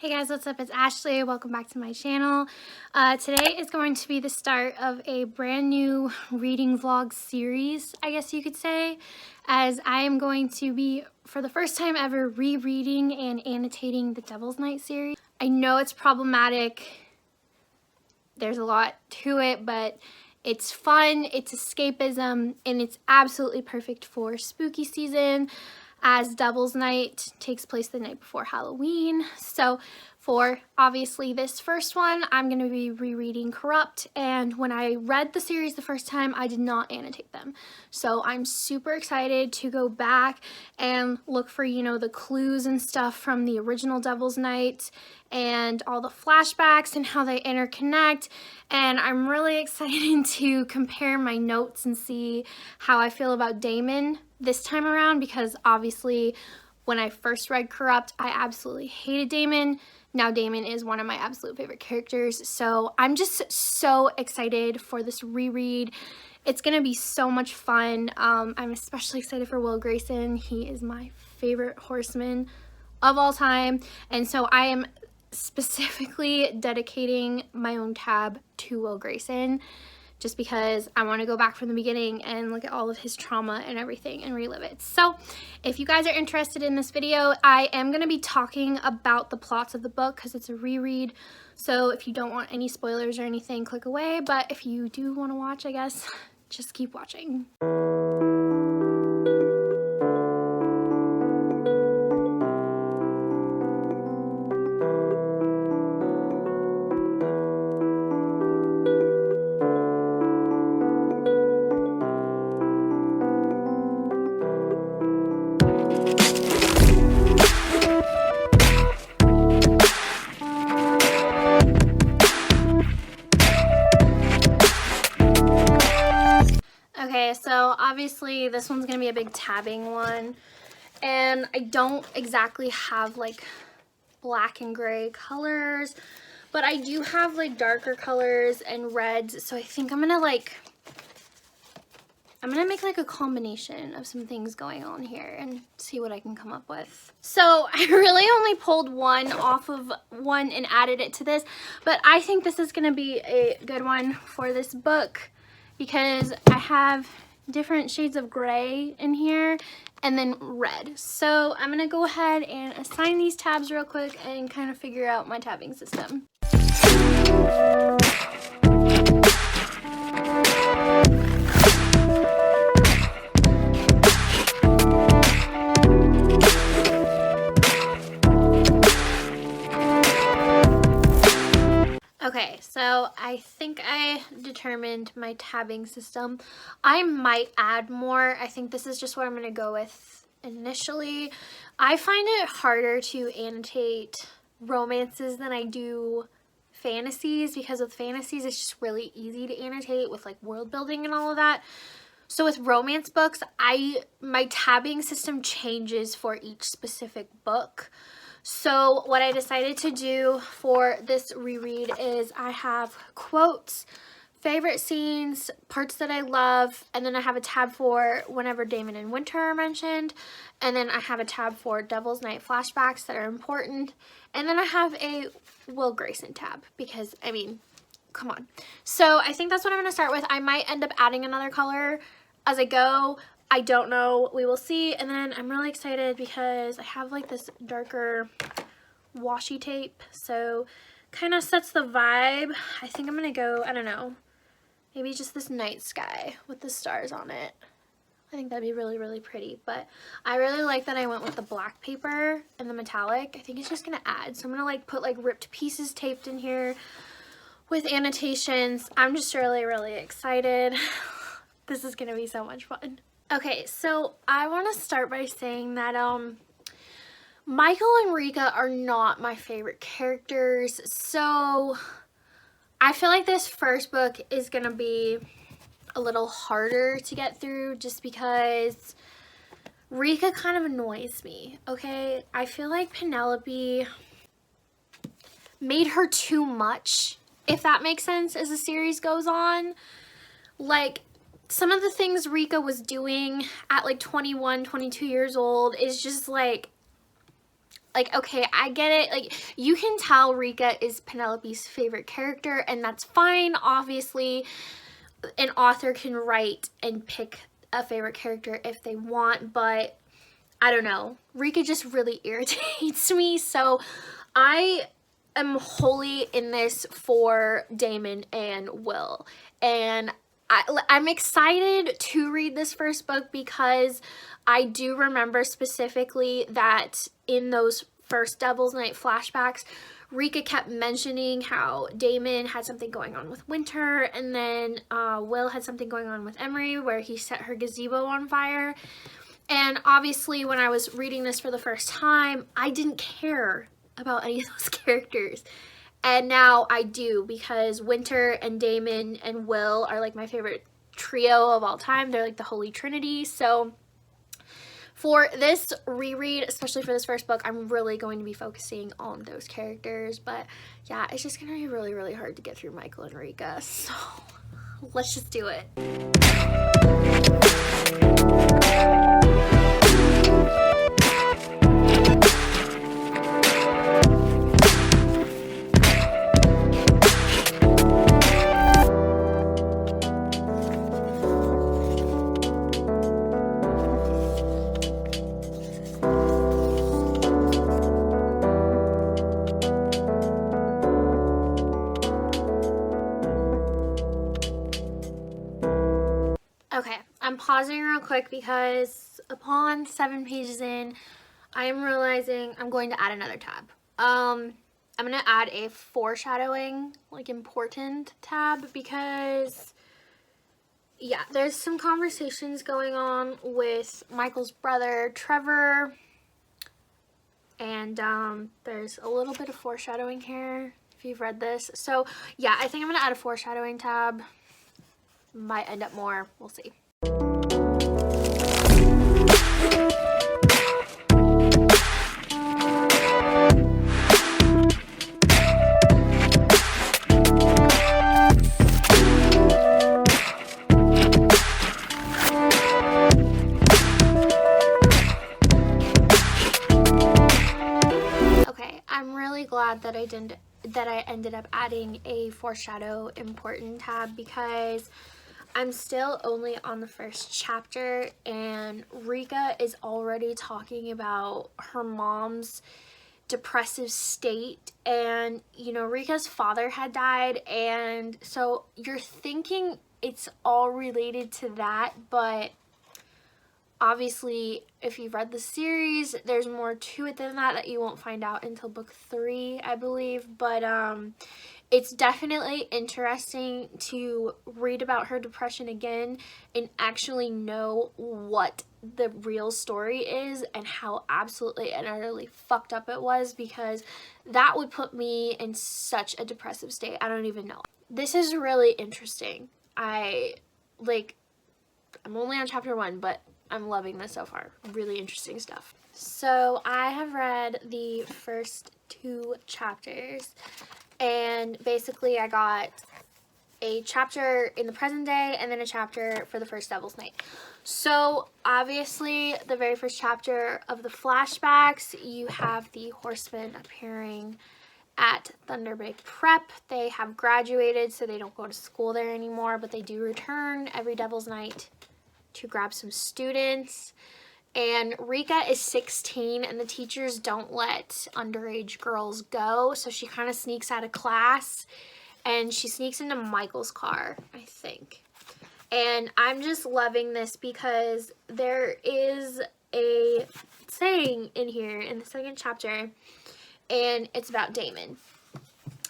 Hey guys, what's up? It's Ashley. Welcome back to my channel. Today is going to be the start of a brand new reading vlog series, I guess you could say, as I am going to be, for the first time ever, rereading and annotating the Devil's Night series. I know it's problematic. There's a lot to it, but it's fun, it's escapism, and it's absolutely perfect for spooky season, as Devil's Night takes place the night before Halloween. So for obviously this first one, I'm going to be rereading Corrupt, and when I read the series the first time, I did not annotate them. So I'm super excited to go back and look for, the clues and stuff from the original Devil's Night and all the flashbacks and how they interconnect. And I'm really excited to compare my notes and see how I feel about Damon this time around, because obviously when I first read Corrupt, I absolutely hated Damon. Now Damon is one of my absolute favorite characters. So I'm just so excited for this reread. It's gonna be so much fun. I'm especially excited for Will Grayson. He is my favorite horseman of all time. And so I am specifically dedicating my own tab to Will Grayson, just because I want to go back from the beginning and look at all of his trauma and everything and relive it. So if you guys are interested in this video, I am going to be talking about the plots of the book because it's a reread. So if you don't want any spoilers or anything, click away. But if you do want to watch, I guess, just keep watching. Okay, so obviously this one's gonna be a big tabbing one, and I don't exactly have like black and gray colors, but I do have like darker colors and reds, so I think I'm gonna make like a combination of some things going on here and see what I can come up with. So I really only pulled one off of one and added it to this, but I think this is gonna be a good one for this book because I have different shades of gray in here and then red. So I'm gonna go ahead and assign these tabs real quick and kind of figure out my tabbing system. Okay, so I think I determined my tabbing system. I might add more. I think this is just what I'm going to go with initially. I find it harder to annotate romances than I do fantasies, because with fantasies it's just really easy to annotate with like world building and all of that. So with romance books, my tabbing system changes for each specific book. So what I decided to do for this reread is I have quotes, favorite scenes, parts that I love, and then I have a tab for whenever Damon and Winter are mentioned, and then I have a tab for Devil's Night flashbacks that are important, and then I have a Will Grayson tab because, I mean, come on. So I think that's what I'm going to start with. I might end up adding another color as I go. I don't know. We will see. And then I'm really excited because I have like this darker washi tape. So kind of sets the vibe. I think I'm going to go, I don't know, maybe just this night sky with the stars on it. I think that'd be really, really pretty. But I really like that I went with the black paper and the metallic. I think it's just going to add. So I'm going to like put like ripped pieces taped in here with annotations. I'm just really, really excited. This is going to be so much fun. Okay, so I want to start by saying that Michael and Rika are not my favorite characters, so I feel like this first book is going to be a little harder to get through just because Rika kind of annoys me, okay? I feel like Penelope made her too much, if that makes sense, as the series goes on. Like, some of the things Rika was doing at like 21, 22 years old is just like like, okay, I get it. Like, you can tell Rika is Penelope's favorite character, and that's fine. Obviously, an author can write and pick a favorite character if they want, but I don't know. Rika just really irritates me. So I am wholly in this for Damon and Will. And I'm excited to read this first book because I do remember specifically that in those first Devil's Night flashbacks, Rika kept mentioning how Damon had something going on with Winter, and then Will had something going on with Emery where he set her gazebo on fire. And obviously when I was reading this for the first time, I didn't care about any of those characters. And now I do, because Winter and Damon and Will are like my favorite trio of all time. They're like the Holy Trinity. So for this reread, especially for this first book, I'm really going to be focusing on those characters. But yeah, it's just going to be really, really hard to get through Michael and Rika. So let's just do it. Okay, I'm pausing real quick because upon 7 pages in, I am realizing I'm going to add another tab. I'm going to add a foreshadowing, like important tab, because yeah, there's some conversations going on with Michael's brother, Trevor, and there's a little bit of foreshadowing here if you've read this. So yeah, I think I'm going to add a foreshadowing tab. Might end up more, we'll see. Okay, I'm really glad that I ended up adding a foreshadow important tab, because I'm still only on the first chapter and Rika is already talking about her mom's depressive state, and you know, Rika's father had died, and so you're thinking it's all related to that, but obviously if you've read the series, there's more to it than that you won't find out until book 3, I believe. But it's definitely interesting to read about her depression again and actually know what the real story is and how absolutely and utterly fucked up it was, because that would put me in such a depressive state. I don't even know. This is really interesting. I'm only on chapter 1, but I'm loving this so far. Really interesting stuff. So I have read the first 2 chapters, and basically I got a chapter in the present day and then a chapter for the first Devil's Night. So obviously the very first chapter of the flashbacks, you have the horsemen appearing at Thunderbreak Prep. They have graduated, so they don't go to school there anymore, but they do return every Devil's Night to grab some students. And Rika is 16 and the teachers don't let underage girls go, so she kind of sneaks out of class and she sneaks into Michael's car, I think. And I'm just loving this because there is a saying in here in the second chapter, and it's about Damon.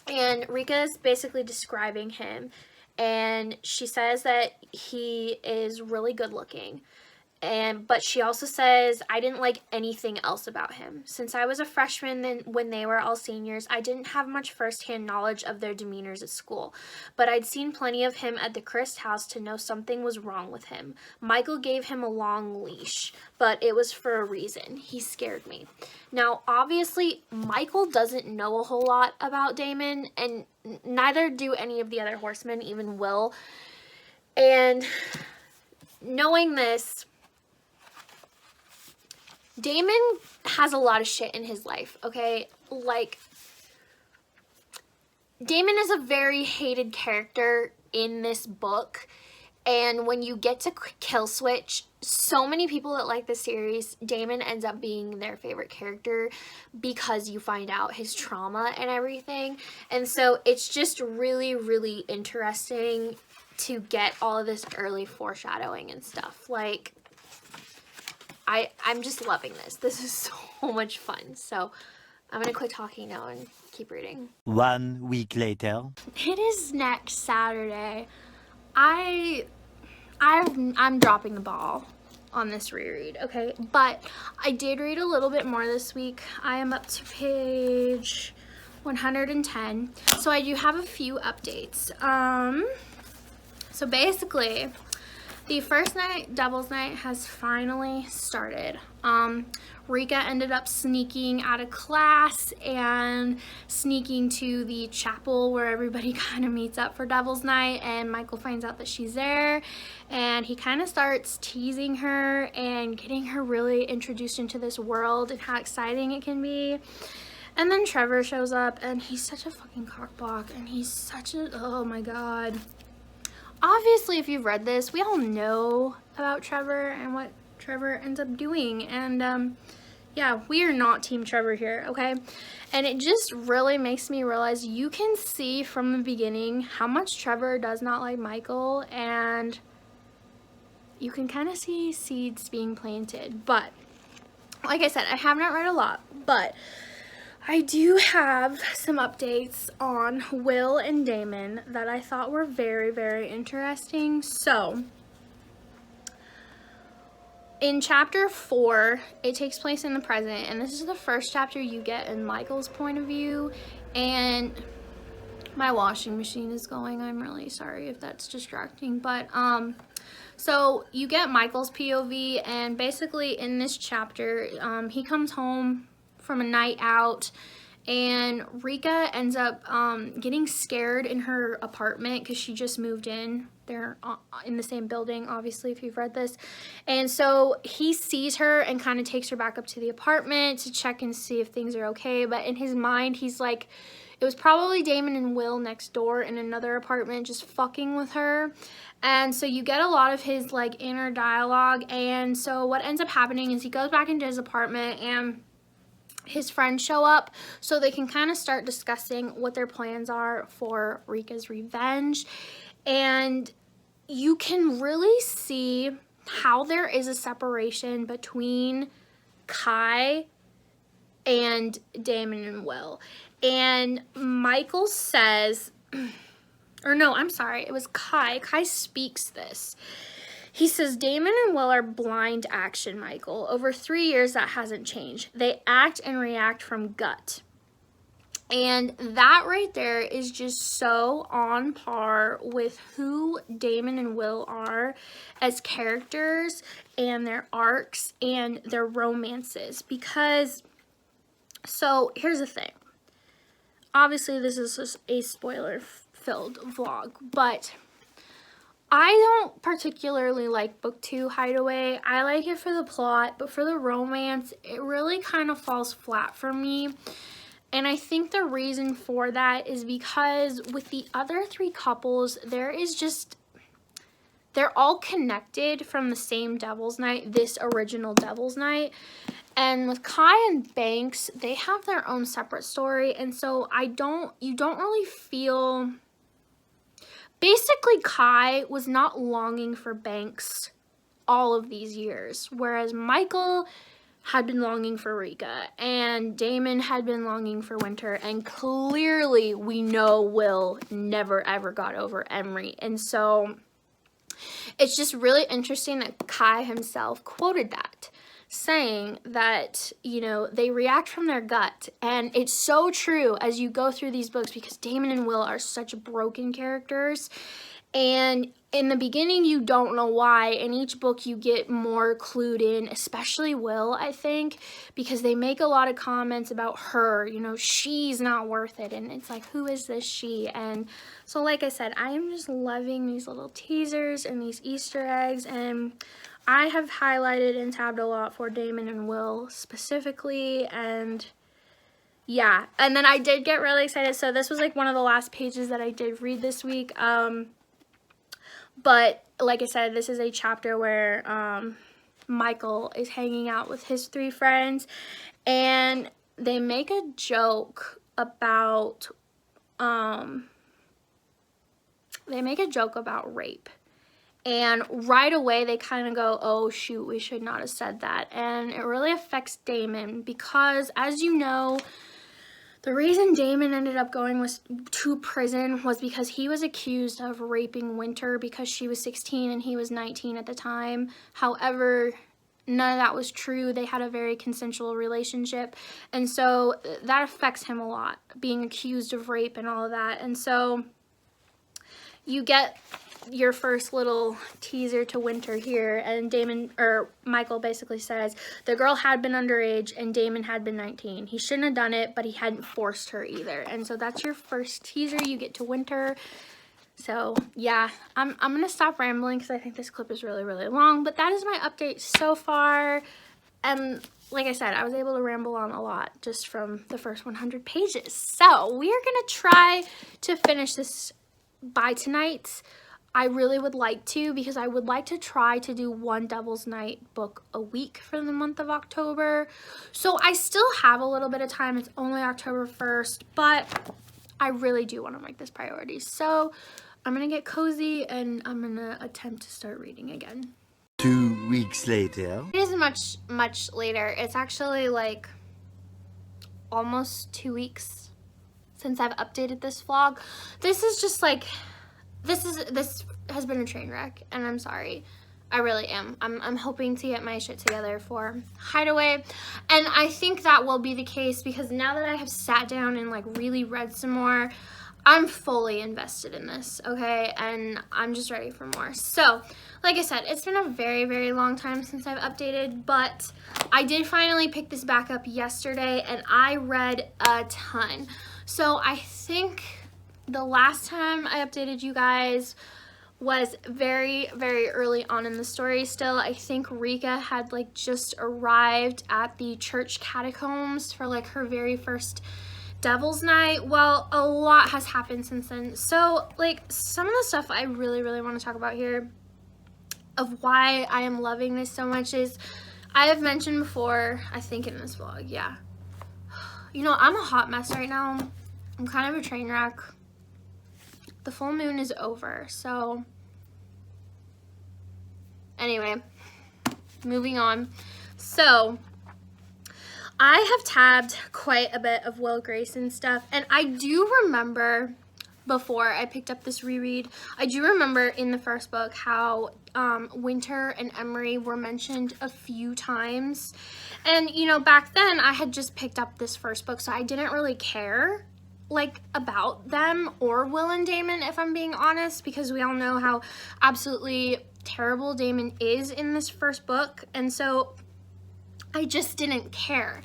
And Rika is basically describing him, and she says that he is really good looking. But she also says, I didn't like anything else about him. Since I was a freshman when they were all seniors, I didn't have much firsthand knowledge of their demeanors at school. But I'd seen plenty of him at the Christ house to know something was wrong with him. Michael gave him a long leash, but it was for a reason. He scared me. Now, obviously, Michael doesn't know a whole lot about Damon, and neither do any of the other horsemen, even Will. And knowing this Damon has a lot of shit in his life, okay? Like, Damon is a very hated character in this book, and when you get to Kill Switch, so many people that like this series, Damon ends up being their favorite character because you find out his trauma and everything. And so it's just really, really interesting to get all of this early foreshadowing and stuff. Like, I'm just loving this. This is so much fun. So I'm gonna quit talking now and keep reading. 1 week later. It is next Saturday. I'm dropping the ball on this reread, okay? But I did read a little bit more this week. I am up to page 110. So I do have a few updates. So basically, the first night, Devil's Night, has finally started. Rika ended up sneaking out of class and sneaking to the chapel where everybody kind of meets up for Devil's Night, and Michael finds out that she's there, and he kind of starts teasing her and getting her really introduced into this world and how exciting it can be. And then Trevor shows up, and he's such a fucking cockblock, and he's such a, oh my god. Obviously, if you've read this, we all know about Trevor and what Trevor ends up doing, and yeah, we are not Team Trevor here, okay? And it just really makes me realize you can see from the beginning how much Trevor does not like Michael, and you can kind of see seeds being planted. But like I said, I have not read a lot, but I do have some updates on Will and Damon that I thought were very, very interesting. So in chapter 4, it takes place in the present, and this is the first chapter you get in Michael's point of view. And my washing machine is going. I'm really sorry if that's distracting, but so you get Michael's POV, and basically in this chapter, he comes home from a night out, and Rika ends up getting scared in her apartment because she just moved in. They're in the same building, obviously, if you've read this. And so he sees her and kind of takes her back up to the apartment to check and see if things are okay. But in his mind, he's like, it was probably Damon and Will next door in another apartment just fucking with her. And so you get a lot of his like inner dialogue. And so what ends up happening is he goes back into his apartment, and his friends show up so they can kind of start discussing what their plans are for Rika's revenge. And you can really see how there is a separation between Kai and Damon and Will. And Michael says, or no, I'm sorry, it was Kai. Kai speaks this. He says, Damon and Will are blind action, Michael. Over 3 years, that hasn't changed. They act and react from gut. And that right there is just so on par with who Damon and Will are as characters and their arcs and their romances. Because, so here's the thing. Obviously, this is just a spoiler-filled vlog, but I don't particularly like Book 2 Hideaway. I like it for the plot, but for the romance, it really kind of falls flat for me. And I think the reason for that is because with the other 3 couples, they're all connected from the same Devil's Night, this original Devil's Night. And with Kai and Banks, they have their own separate story. And so you don't really feel... Basically, Kai was not longing for Banks all of these years, whereas Michael had been longing for Rika, and Damon had been longing for Winter, and clearly we know Will never ever got over Emery. And so it's just really interesting that Kai himself quoted that, saying that, you know, they react from their gut. And it's so true as you go through these books, because Damon and Will are such broken characters. And in the beginning, you don't know why. In each book, you get more clued in, especially Will, I think, because they make a lot of comments about her. You know, she's not worth it. And it's like, who is this she? And so, like I said, I am just loving these little teasers and these Easter eggs. And I have highlighted and tabbed a lot for Damon and Will specifically, and yeah. And then I did get really excited. So this was like one of the last pages that I did read this week. But like I said, this is a chapter where Michael is hanging out with his 3 friends, and they make a joke about rape. And right away they kind of go, oh shoot, we should not have said that. And it really affects Damon because, as you know, the reason Damon ended up going to prison was because he was accused of raping Winter because she was 16 and he was 19 at the time. However, none of that was true. They had a very consensual relationship. And so that affects him a lot, being accused of rape and all of that. And so you get your first little teaser to Winter here, and Michael basically says the girl had been underage and Damon had been 19. He shouldn't have done it, but he hadn't forced her either. And so that's your first teaser you get to Winter. So yeah, I'm gonna stop rambling because I think this clip is really, really long, but that is my update so far. And like I said, I was able to ramble on a lot just from the first 100 pages. So we are gonna try to finish this by tonight. I really would like to, because I would like to try to do one Devil's Night book a week for the month of October. So I still have a little bit of time. It's only October 1st, but I really do want to make this priority. So I'm going to get cozy and I'm going to attempt to start reading again. 2 weeks later. It isn't much later. It's actually like almost 2 weeks since I've updated this vlog. This is just like, this has been a train wreck, and I'm sorry. I really am. I'm hoping to get my shit together for Hideaway, and I think that will be the case because now that I have sat down and like really read some more, I'm fully invested in this, okay? And I'm just ready for more. So, like I said, it's been a very, very long time since I've updated, but I did finally pick this back up yesterday, and I read a ton. So I think the last time I updated you guys was very, very early on in the story still. I think Rika had like just arrived at the church catacombs for like her very first Devil's Night. Well, a lot has happened since then. So like some of the stuff I really, really want to talk about here of why I am loving this so much is, I have mentioned before, I think in this vlog, yeah. You know, I'm a hot mess right now. I'm kind of a train wreck. The full moon is over, so anyway, moving on. So I have tabbed quite a bit of Will Grayson stuff, and I do remember before I picked up this reread, I do remember in the first book how Winter and Emery were mentioned a few times, and you know, back then I had just picked up this first book, so I didn't really care like about them or Will and Damon, if I'm being honest, because we all know how absolutely terrible Damon is in this first book, and so I just didn't care.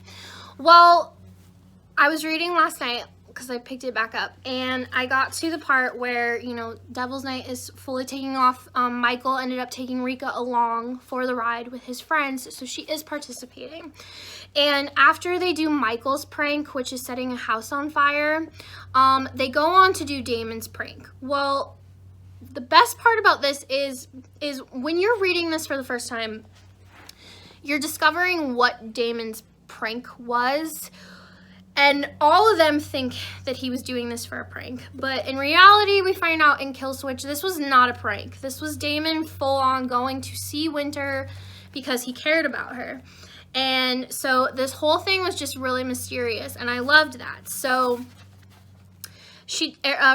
Well, I was reading last night because I picked it back up, and I got to the part where, you know, Devil's Night is fully taking off. Michael ended up taking Rika along for the ride with his friends, so she is participating. And after they do Michael's prank, which is setting a house on fire, they go on to do Damon's prank. Well, the best part about this is when you're reading this for the first time, you're discovering what Damon's prank was. And all of them think that he was doing this for a prank. But in reality, we find out in Kill Switch, this was not a prank. This was Damon full on going to see Winter because he cared about her. And so this whole thing was just really mysterious, and I loved that. So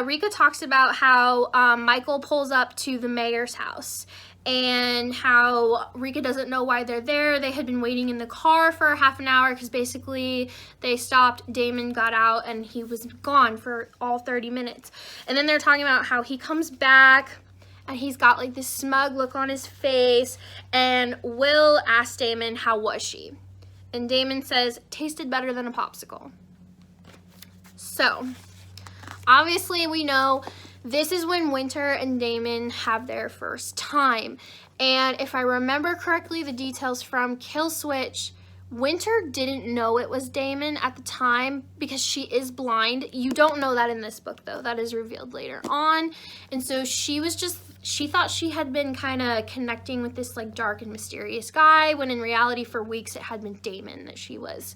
Rika talks about how Michael pulls up to the mayor's house, and how Rika doesn't know why they're there. They had been waiting in the car for half an hour because basically they stopped, Damon got out, and he was gone for all 30 minutes. And then they're talking about how he comes back and he's got like this smug look on his face, and Will asks Damon, how was she? And Damon says, tasted better than a popsicle. So obviously we know this is when Winter and Damon have their first time. And if I remember correctly, the details from Kill Switch, Winter didn't know it was Damon at the time because she is blind. You don't know that in this book, though. That is revealed later on. And so she thought she had been kind of connecting with this like dark and mysterious guy, when in reality for weeks it had been Damon that she was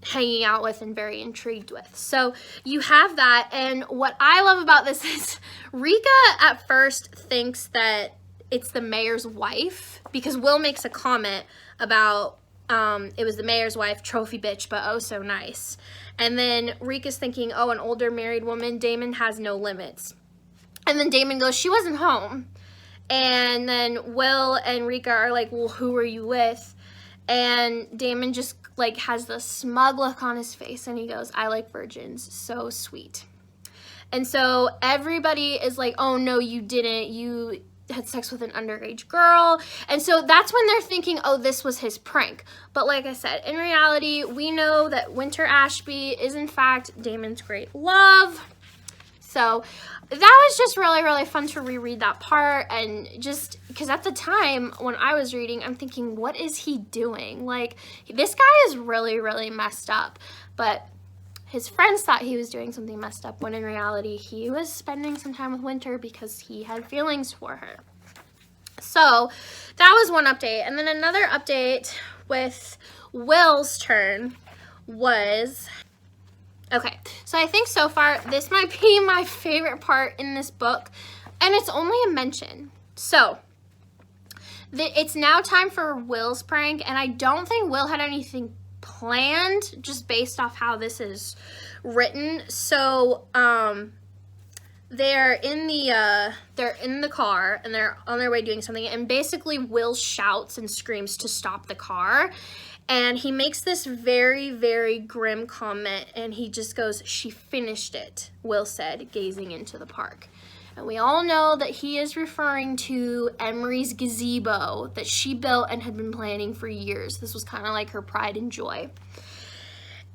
hanging out with and very intrigued with. So you have that. And what I love about this is Rika at first thinks that it's the mayor's wife, because Will makes a comment about it was the mayor's wife, trophy bitch, but oh so nice. And then Rika's thinking, oh, an older married woman, Damon has no limits. And then Damon goes, she wasn't home. And then Will and Rika are like, well, who were you with? And Damon just like has the smug look on his face and he goes, I like virgins. So sweet. And so everybody is like, oh no, you didn't. You had sex with an underage girl. And so that's when they're thinking, oh, this was his prank. But like I said, in reality, we know that Winter Ashby is in fact Damon's great love. So that was just really, really fun to reread that part. And just because at the time when I was reading, I'm thinking, what is he doing? Like, this guy is really, really messed up. But his friends thought he was doing something messed up, when in reality he was spending some time with Winter because he had feelings for her. So that was one update. And then another update with Will's turn was, okay, so I think so far this might be my favorite part in this book, and it's only a mention. So it's now time for Will's prank, and I don't think Will had anything planned, just based off how this is written. So they're in the car and they're on their way doing something, and basically Will shouts and screams to stop the car, and he makes this very, very grim comment, and he just goes, she finished it, Will said, gazing into the park. And we all know that he is referring to Emery's gazebo that she built and had been planning for years. This was kind of like her pride and joy.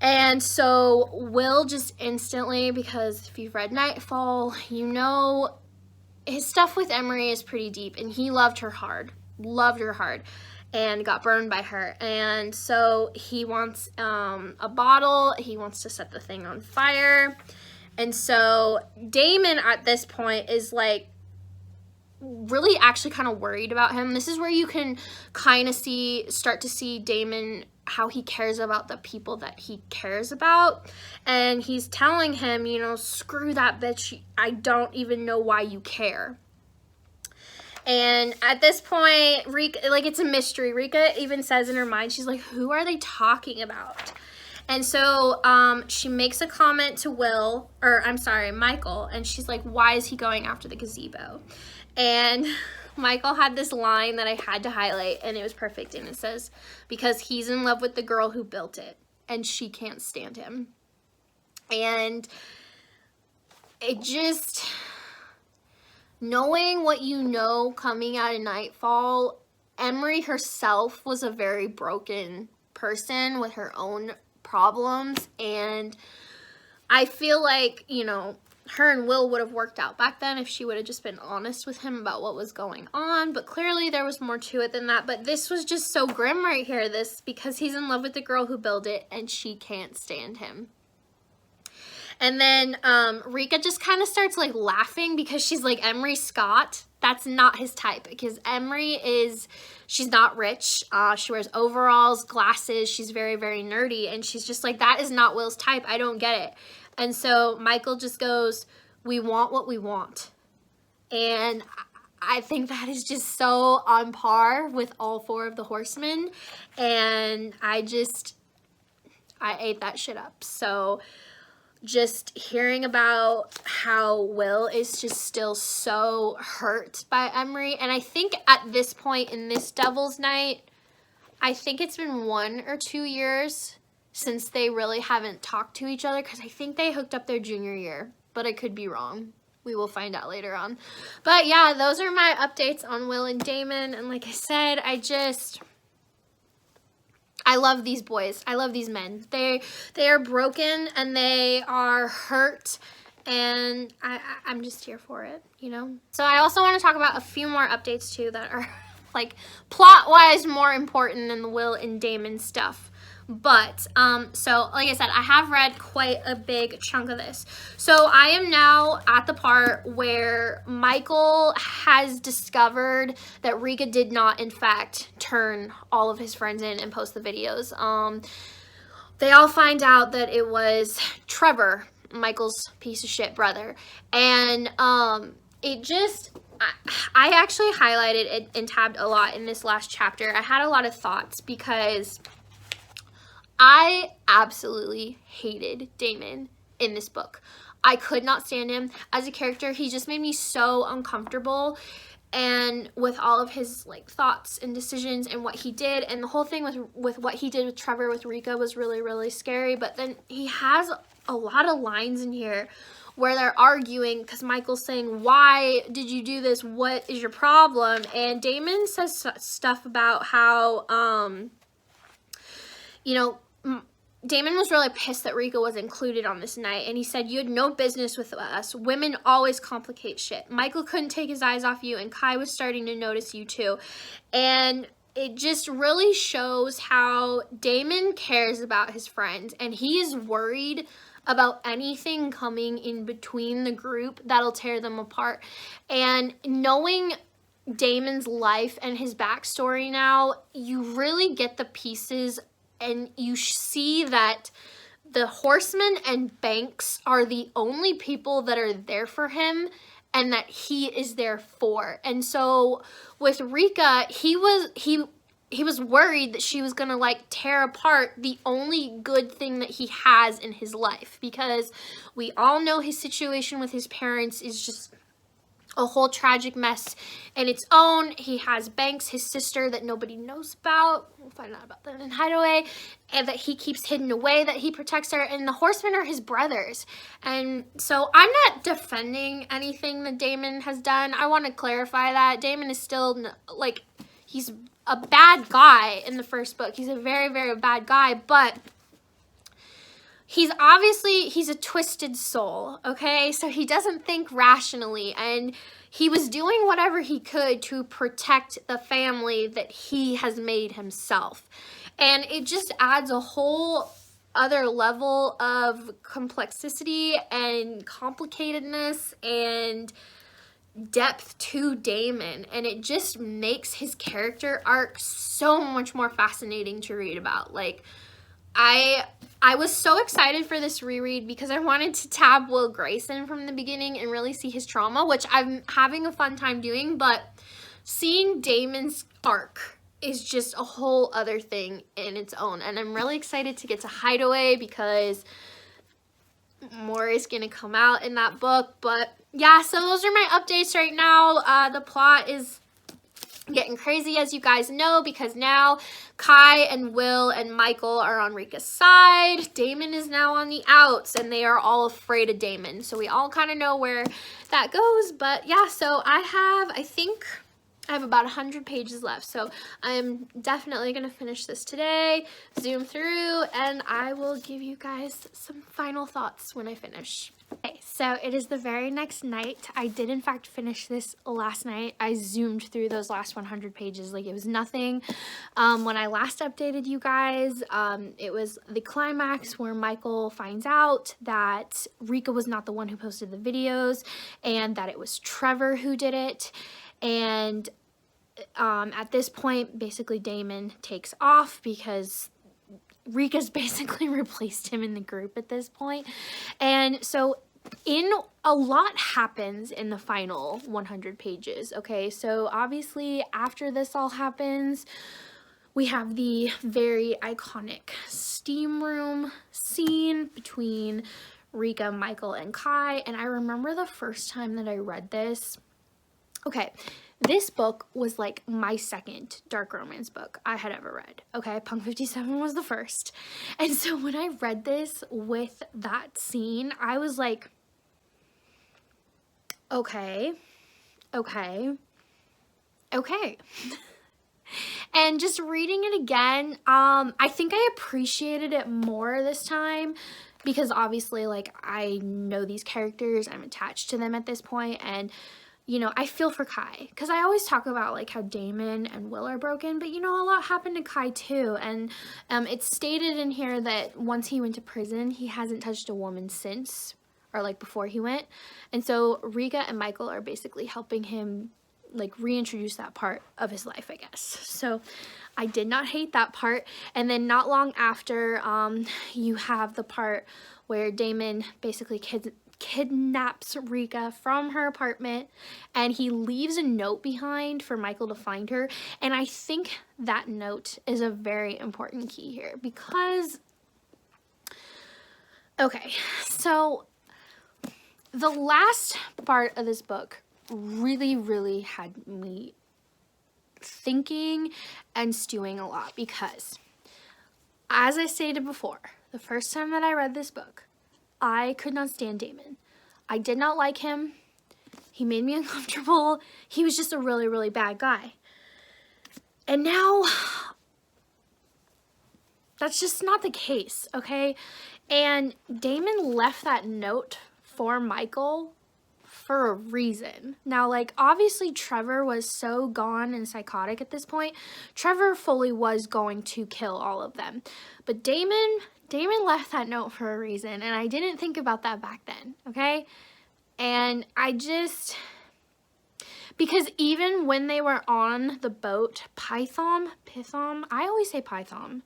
And so Will just instantly, because if you've read Nightfall, you know his stuff with Emery is pretty deep, and he loved her hard, and got burned by her. And so he wants a bottle, he wants to set the thing on fire. And so Damon at this point is like really actually kind of worried about him. This is where you can kind of start to see Damon, how he cares about the people that he cares about. And he's telling him, you know, screw that bitch. I don't even know why you care. And at this point, Rika, like, it's a mystery. Rika even says in her mind, she's like, who are they talking about? And so she makes a comment to Michael, and she's like, why is he going after the gazebo? And Michael had this line that I had to highlight, and it was perfect. And it says, because he's in love with the girl who built it, and she can't stand him. And it just, knowing what you know coming out of Nightfall, Emery herself was a very broken person with her own problems, and I feel like, you know, her and Will would have worked out back then if she would have just been honest with him about what was going on, but clearly there was more to it than that. But this was just so grim right here, this, because he's in love with the girl who built it and she can't stand him. And then Rika just kind of starts like laughing, because she's like, Emery Scott, that's not his type, because she's not rich. She wears overalls, glasses. She's very, very nerdy. And she's just like, that is not Will's type. I don't get it. And so Michael just goes, we want what we want. And I think that is just so on par with all four of the horsemen. And I ate that shit up. So just hearing about how Will is just still so hurt by Emery. And I think at this point in this Devil's Night, I think it's been 1 or 2 years since they really haven't talked to each other, because I think they hooked up their junior year, but I could be wrong. We will find out later on. But yeah, those are my updates on Will and Damon. And like I said, I love these boys. I love these men. They are broken and they are hurt, and I'm just here for it, you know? So I also want to talk about a few more updates too that are like plot-wise more important than the Will and Damon stuff. But, so like I said, I have read quite a big chunk of this. So I am now at the part where Michael has discovered that Rika did not, in fact, turn all of his friends in and post the videos. They all find out that it was Trevor, Michael's piece of shit brother. And it just, I actually highlighted it and tabbed a lot in this last chapter. I had a lot of thoughts because I absolutely hated Damon in this book. I could not stand him as a character. He just made me so uncomfortable, and with all of his like thoughts and decisions and what he did, and the whole thing with what he did with Trevor with Rika was really, really scary. But then he has a lot of lines in here where they're arguing because Michael's saying, why did you do this? What is your problem? And Damon says stuff about how you know, Damon was really pissed that Rika was included on this night, and he said, you had no business with us. Women always complicate shit. Michael couldn't take his eyes off you, and Kai was starting to notice you too. And it just really shows how Damon cares about his friends, and he is worried about anything coming in between the group that'll tear them apart. And knowing Damon's life and his backstory now, you really get the pieces, and you see that the Horsemen and Banks are the only people that are there for him and that he is there for. And so with Rika, he was worried that she was gonna like tear apart the only good thing that he has in his life, because we all know his situation with his parents is just a whole tragic mess in its own. He has Banks, his sister, that nobody knows about. We'll find out about that in Hideaway. And that he keeps hidden away, that he protects her. And the Horsemen are his brothers. And so I'm not defending anything that Damon has done. I want to clarify that. Damon is still, like, he's a bad guy in the first book. He's a very, very bad guy. But he's a twisted soul, okay? So he doesn't think rationally, and he was doing whatever he could to protect the family that he has made himself. And it just adds a whole other level of complexity and complicatedness and depth to Damon, and it just makes his character arc so much more fascinating to read about. Like, I was so excited for this reread because I wanted to tab Will Grayson from the beginning and really see his trauma, which I'm having a fun time doing, but seeing Damon's arc is just a whole other thing in its own. And I'm really excited to get to Hideaway because more is going to come out in that book. But yeah, so those are my updates right now. The plot is getting crazy, as you guys know, because now Kai and Will and Michael are on Rika's side. Damon is now on the outs, and they are all afraid of Damon. So we all kind of know where that goes. But yeah, so I think I have about 100 pages left. So I'm definitely going to finish this today, zoom through, and I will give you guys some final thoughts when I finish. Okay, so it is the very next night. I did in fact finish this last night. I zoomed through those last 100 pages like it was nothing. When I last updated you guys, it was the climax where Michael finds out that Rika was not the one who posted the videos and that it was Trevor who did it. And at this point, basically Damon takes off because Rika's basically replaced him in the group at this point. And so a lot happens in the final 100 pages, okay? So obviously after this all happens, we have the very iconic steam room scene between Rika, Michael, and Kai. And I remember the first time that I read this. Okay, this book was like my second dark romance book I had ever read. Okay, Punk 57 was the first. And so when I read this with that scene, I was like, okay. And just reading it again, I think I appreciated it more this time. because obviously, like, I know these characters, I'm attached to them at this point, and you know, I feel for Kai, because I always talk about like how Damon and Will are broken, but you know, a lot happened to Kai too. And it's stated in here that once he went to prison, he hasn't touched a woman since, or like before he went. And so Rika and Michael are basically helping him like reintroduce that part of his life, I guess. So I did not hate that part. And then not long after, you have the part where Damon basically kidnaps Rika from her apartment, and he leaves a note behind for Michael to find her. And I think that note is a very important key here, because okay, so the last part of this book really had me thinking and stewing a lot, because as I stated before, the first time that I read this book, I could not stand Damon. I did not like him. He made me uncomfortable. He was just a really bad guy. And now, that's just not the case, okay? And Damon left that note for Michael for a reason. Now, like, obviously Trevor was so gone and psychotic at this point. Trevor fully was going to kill all of them. But Damon left that note for a reason, and I didn't think about that back then, okay? And because even when they were on the boat, Python, I always say Python.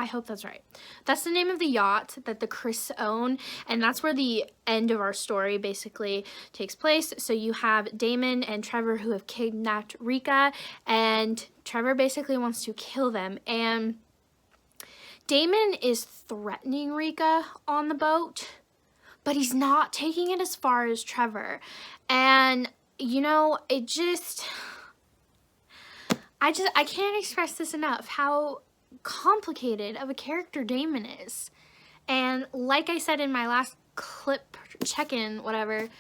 I hope that's right. That's the name of the yacht that the Chris own, and that's where the end of our story basically takes place. So you have Damon and Trevor who have kidnapped Rika, and Trevor basically wants to kill them. And Damon is threatening Rika on the boat, but he's not taking it as far as Trevor. And, you know, I can't express this enough, how complicated of a character Damon is. And like I said in my last clip, check-in, whatever,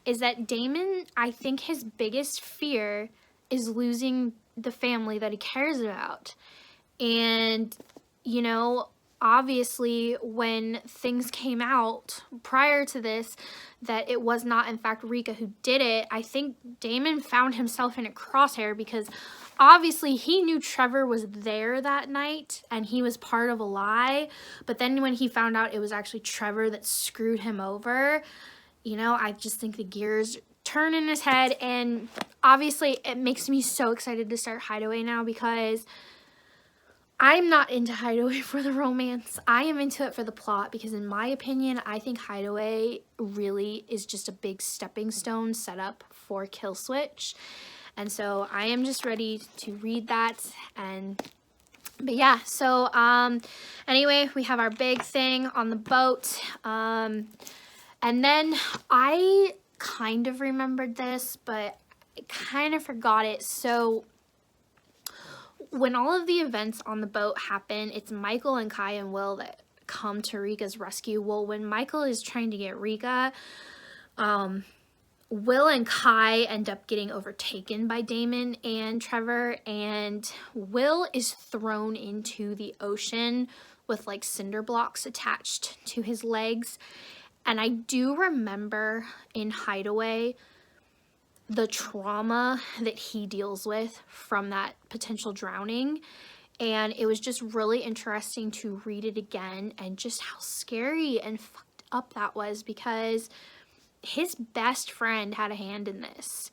is that Damon, I think his biggest fear is losing the family that he cares about. And, you know, obviously when things came out prior to this that it was not in fact Rika who did it, I think Damon found himself in a crosshair, because obviously he knew Trevor was there that night and he was part of a lie, but then when he found out it was actually Trevor that screwed him over, you know, I just think the gears turn in his head. And obviously it makes me so excited to start Hideaway now, because I'm not into Hideaway for the romance. I am into it for the plot, because in my opinion, I think Hideaway really is just a big stepping stone set up for Kill Switch. And so I am just ready to read that. But yeah, so anyway, we have our big thing on the boat. And then I kind of remembered this, but I kind of forgot it. So when all of the events on the boat happen, it's Michael and Kai and Will that come to Rika's rescue. Well, when Michael is trying to get Rika, Will and Kai end up getting overtaken by Damon and Trevor, and Will is thrown into the ocean with like cinder blocks attached to his legs. And I do remember in Hideaway the trauma that he deals with from that potential drowning, and it was just really interesting to read it again and just how scary and fucked up that was, because his best friend had a hand in this.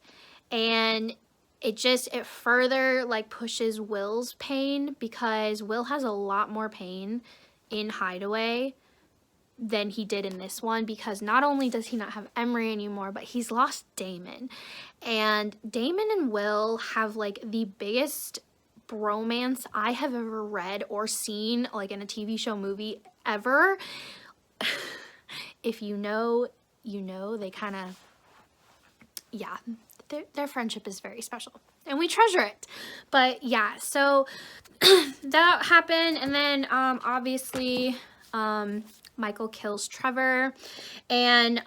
And it further like pushes Will's pain, because Will has a lot more pain in Hideaway than he did in this one, because not only does he not have Emery anymore, but he's lost Damon. And Damon and Will have like the biggest bromance I have ever read or seen, like in a TV show, movie, ever. If you know, you know. They kind of, yeah, their friendship is very special, and we treasure it. But yeah, so that happened. And then obviously Michael kills Trevor. And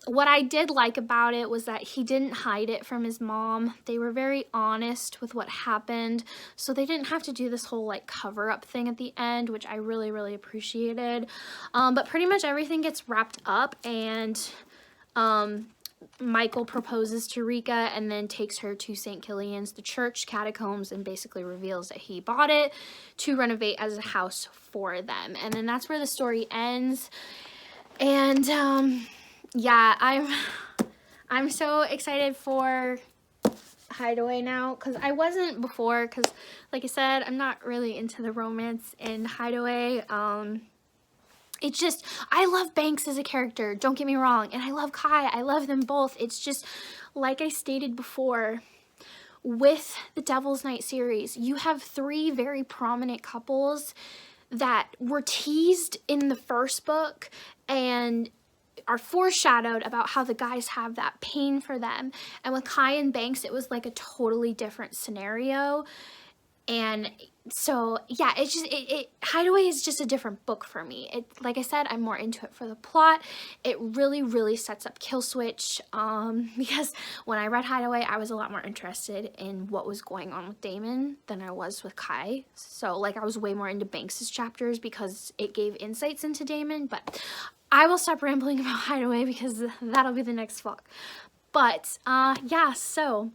what I did like about it was that he didn't hide it from his mom. They were very honest with what happened, so they didn't have to do this whole like cover-up thing at the end, which I really, really appreciated. But pretty much everything gets wrapped up, and Michael proposes to Rika and then takes her to St. Kilian's, the church catacombs, and basically reveals that he bought it to renovate as a house for them. And then that's where the story ends. And yeah, I'm so excited for Hideaway now, because I wasn't before, because like I said, I'm not really into the romance in Hideaway. It's just, I love Banks as a character, don't get me wrong, and I love Kai, I love them both. It's just, like I stated before, with the Devil's Night series, you have 3 very prominent couples that were teased in the first book and are foreshadowed about how the guys have that pain for them. And with Kai and Banks, it was like a totally different scenario. And so yeah, it's just Hideaway is just a different book for me. It, like I said, I'm more into it for the plot. It really sets up Killswitch, because when I read Hideaway, I was a lot more interested in what was going on with Damon than I was with Kai. So like I was way more into Banks's chapters because it gave insights into Damon. But I will stop rambling about Hideaway because that'll be the next vlog. But yeah, so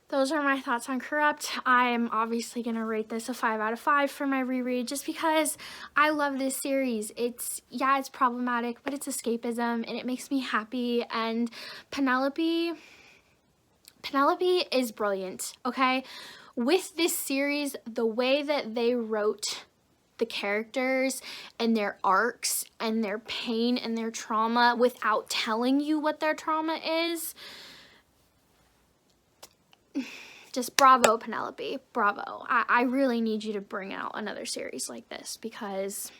those are my thoughts on Corrupt. I am obviously going to rate this a 5 out of 5 for my reread just because I love this series. It's problematic, but it's escapism and it makes me happy. And Penelope is brilliant, okay? With this series, the way that they wrote the characters and their arcs and their pain and their trauma without telling you what their trauma is, just bravo, Penelope, bravo. I really need you to bring out another series like this because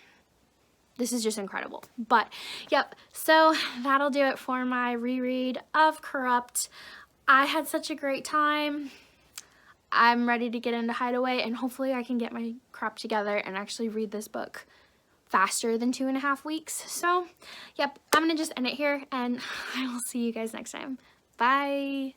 this is just incredible. But yep, so that'll do it for my reread of Corrupt. I had such a great time. I'm ready to get into Hideaway, and hopefully I can get my crap together and actually read this book faster than 2.5 weeks. So yep, I'm gonna just end it here, and I will see you guys next time. Bye.